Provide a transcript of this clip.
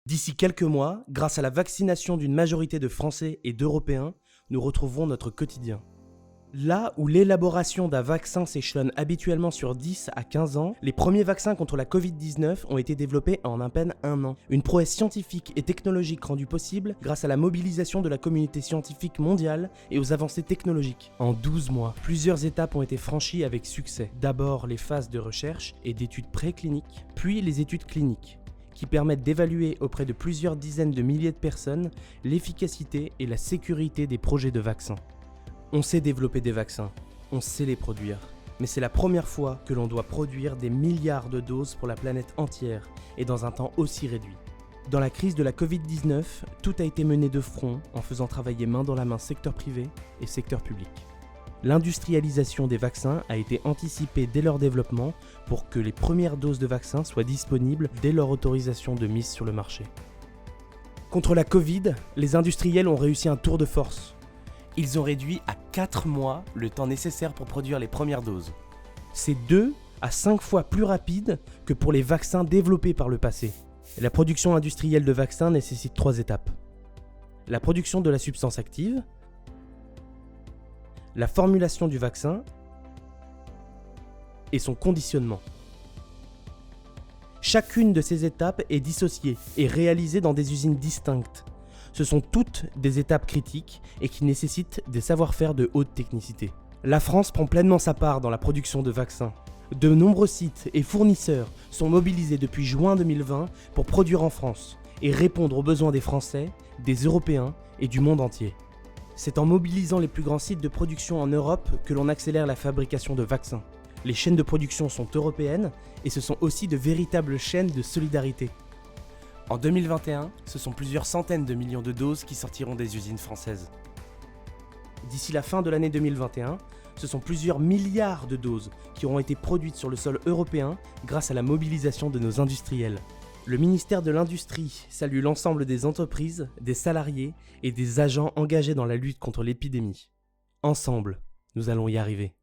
D'ici quelques mois, grâce à la vaccination d'une majorité de Français et d'Européens, nous retrouverons notre quotidien. Là où l'élaboration d'un vaccin s'échelonne habituellement sur 10 à 15 ans, les premiers vaccins contre la Covid-19 ont été développés en à peine un an. Une prouesse scientifique et technologique rendue possible grâce à la mobilisation de la communauté scientifique mondiale et aux avancées technologiques. En 12 mois, plusieurs étapes ont été franchies avec succès. D'abord les phases de recherche et d'études précliniques, puis les études cliniques, qui permettent d'évaluer auprès de plusieurs dizaines de milliers de personnes l'efficacité et la sécurité des projets de vaccins. On sait développer des vaccins, on sait les produire, mais c'est la première fois que l'on doit produire des milliards de doses pour la planète entière et dans un temps aussi réduit. Dans la crise de la Covid-19, tout a été mené de front en faisant travailler main dans la main secteur privé et secteur public. L'industrialisation des vaccins a été anticipée dès leur développement pour que les premières doses de vaccins soient disponibles dès leur autorisation de mise sur le marché. Contre la Covid, les industriels ont réussi un tour de force. Ils ont réduit à 4 mois le temps nécessaire pour produire les premières doses. C'est 2 à 5 fois plus rapide que pour les vaccins développés par le passé. La production industrielle de vaccins nécessite 3 étapes. La production de la substance active, la formulation du vaccin et son conditionnement. Chacune de ces étapes est dissociée et réalisée dans des usines distinctes. Ce sont toutes des étapes critiques et qui nécessitent des savoir-faire de haute technicité. La France prend pleinement sa part dans la production de vaccins. De nombreux sites et fournisseurs sont mobilisés depuis juin 2020 pour produire en France et répondre aux besoins des Français, des Européens et du monde entier. C'est en mobilisant les plus grands sites de production en Europe que l'on accélère la fabrication de vaccins. Les chaînes de production sont européennes et ce sont aussi de véritables chaînes de solidarité. En 2021, ce sont plusieurs centaines de millions de doses qui sortiront des usines françaises. D'ici la fin de l'année 2021, ce sont plusieurs milliards de doses qui auront été produites sur le sol européen grâce à la mobilisation de nos industriels. Le ministère de l'Industrie salue l'ensemble des entreprises, des salariés et des agents engagés dans la lutte contre l'épidémie. Ensemble, nous allons y arriver.